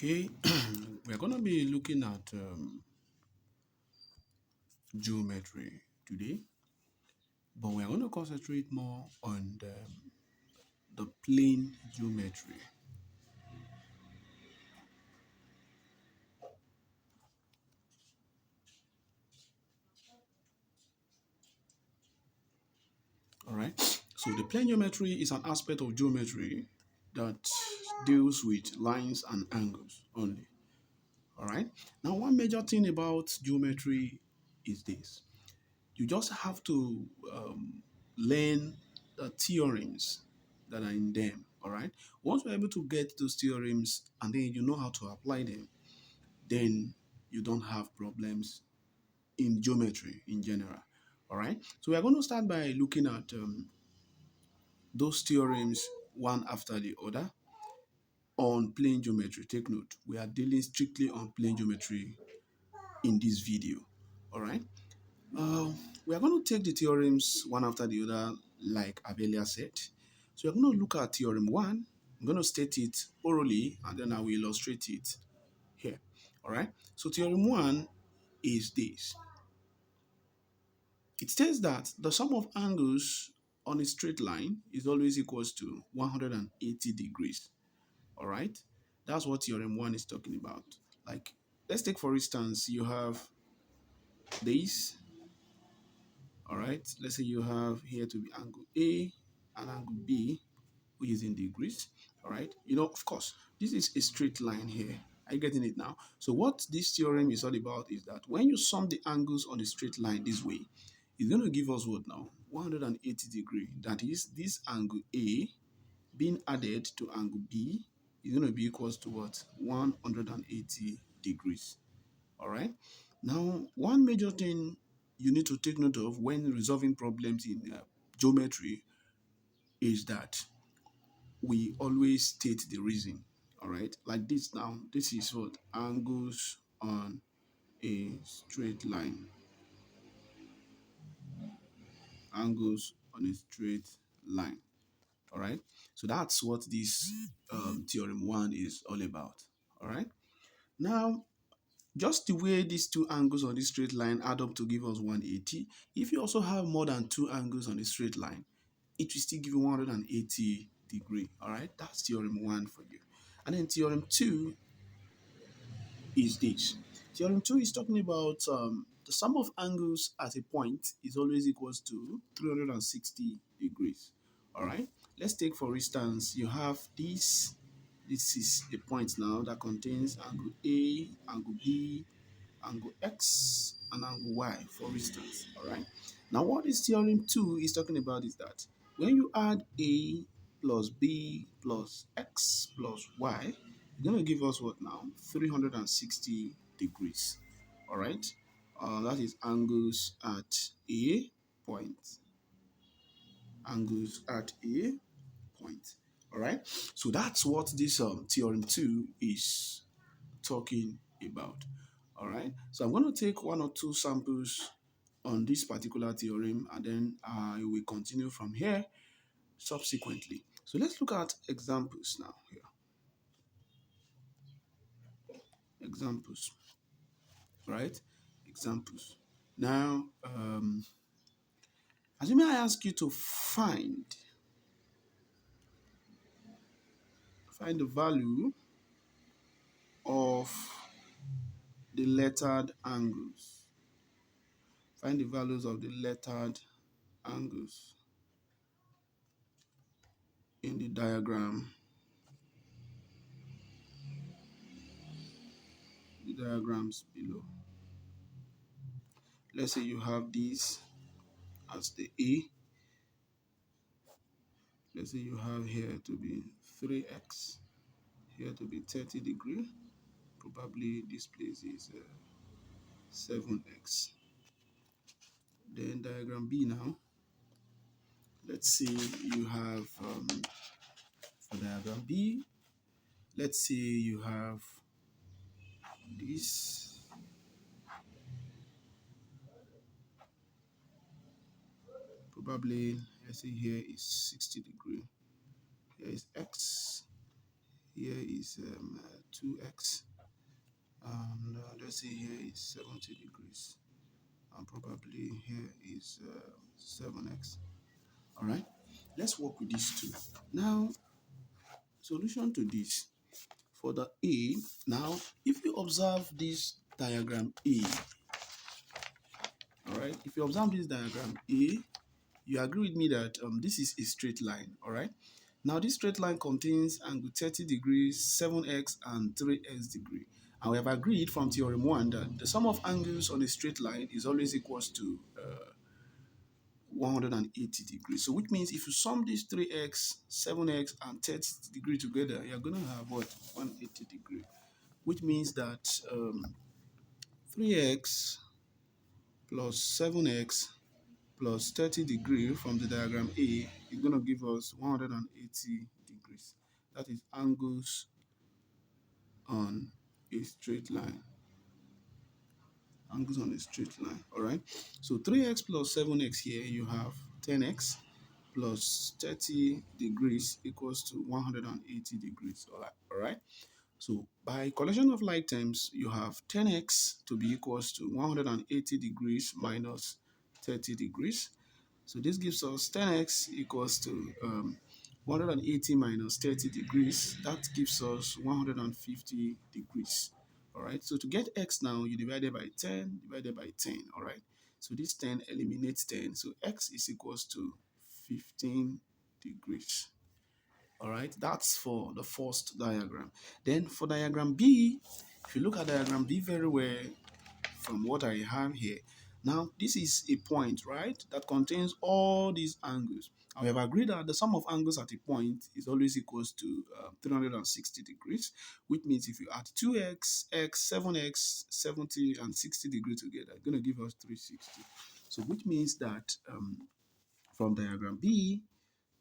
Okay, we're going to be looking at geometry today, but we're going to concentrate more on the plane geometry. All right, so the plane geometry is an aspect of geometry that deals with lines and angles only. All right, now one major thing about geometry is this: you just have to learn the theorems that are in them. All right. Once you're able to get those theorems and then you know how to apply them, then you don't have problems in geometry in general. All right. So we are going to start by looking at those theorems one after the other on plane geometry. Take note, we are dealing strictly on plane geometry in this video. All right. Uh, we are going to take the theorems one after the other, like I've earlier said. So we're going to look at theorem one. I'm going to state it orally, and then I will illustrate it here. All right. So theorem one is this. It states that the sum of angles on a straight line is always equals to 180 degrees. All right. That's what theorem one is talking about. Like, let's take for instance, you have this. All right, let's say you have here to be angle A and angle B, which is in degrees. All right, of course, this is a straight line here. Are you getting it now? So what this theorem is all about is that when you sum the angles on a straight line this way, it's going to give us what now? 180 degree. That is, this angle A being added to angle B is going to be equals to what? 180 degrees. All right. Now, one major thing you need to take note of when resolving problems in geometry is that we always state the reason. All right. Like this now, this is what angles on a straight line. Angles on a straight line. All right. So that's what this theorem one is all about. All right. Now, just the way these two angles on this straight line add up to give us 180, if you also have more than two angles on a straight line, it will still give you 180 degree. All right, that's theorem one for you. And then theorem two is this. Theorem two is talking about the sum of angles at a point is always equals to 360 degrees. All right, let's take for instance, you have this. This is a point now that contains angle A, angle B, angle X, and angle Y, for instance. All right. Now, what this theorem 2 is talking about is that when you add A plus B plus X plus Y, it's going to give us what now? 360 degrees. All right. That is angles at A point. Angles at A point. All right. So that's what this theorem 2 is talking about. All right. So I'm going to take one or two samples on this particular theorem, and then I will continue from here subsequently. So let's look at examples now here. Examples, right? Examples. Now, assuming I ask you to find the value of the lettered angles. Find the values of the lettered angles in the diagrams below. Let's say you have this as the A. Let's say you have here to be 3x, here to be 30 degree. Probably this place is 7x. Then diagram B now. Let's say you have, for diagram B, let's say you have this. Probably, let's say here is 60 degree. Here is x. here is 2x, and let's say here is 70 degrees, and probably here is 7x. All right, let's work with these two. Now, solution to this for the A. Now, if you observe this diagram A, all right, if you observe this diagram A, you agree with me that this is a straight line, all right? Now, this straight line contains angle 30 degrees, 7x, and 3x degree. And we have agreed from theorem 1 that the sum of angles on a straight line is always equals to 180 degrees. So which means if you sum these 3x, 7x, and 30 degree together, you're going to have what? 180 degree. Which means that 3x plus 7x plus 30 degree from the diagram A is going to give us 180 degrees. That is angles on a straight line. Angles on a straight line. All right. So 3x plus 7x here, you have 10x plus 30 degrees equals to 180 degrees. All right. All right. So by collection of like terms, you have 10x to be equals to 180 degrees minus 30 degrees. So this gives us 10x equals to 180 minus 30 degrees. That gives us 150 degrees. All right. So to get x now, you divide it by 10, divided by 10. All right. So this 10 eliminates 10. So x is equals to 15 degrees. All right. That's for the first diagram. Then for diagram B, if you look at diagram B very well, from what I have here. Now, this is a point, right, that contains all these angles. And we have agreed that the sum of angles at a point is always equals to 360 degrees, which means if you add 2x, x, 7x, 70, and 60 degrees together, it's going to give us 360. So, which means that from diagram B,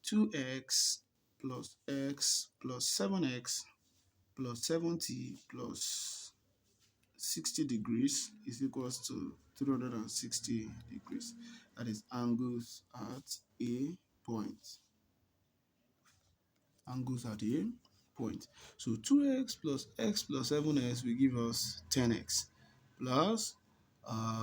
2x plus x plus 7x plus 70 plus 60 degrees is equals to 360 degrees. That is angles at a point. Angles at a point. So 2x plus x plus 7x will give us 10x plus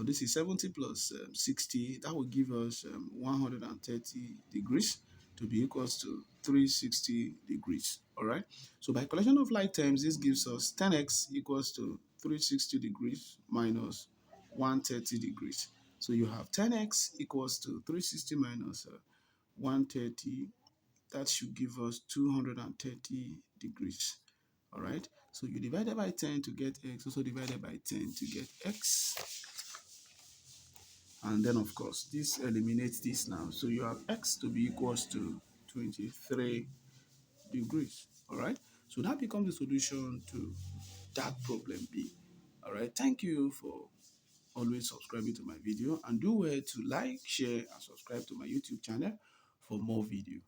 this is 70 plus 60. That will give us 130 degrees to be equals to 360 degrees. All right. So by collection of like terms, this gives us 10x equals to 360 degrees minus 130 degrees. So you have 10x equals to 360 minus 130. That should give us 230 degrees. All right. So you divide it by 10 to get x, also divided by 10 to get x. And then, of course, this eliminates this now. So you have x to be equals to 23 degrees. All right. So that becomes the solution to that problem B. All right. Thank you for always subscribing to my video, and do well to like, share, and subscribe to my YouTube channel for more video.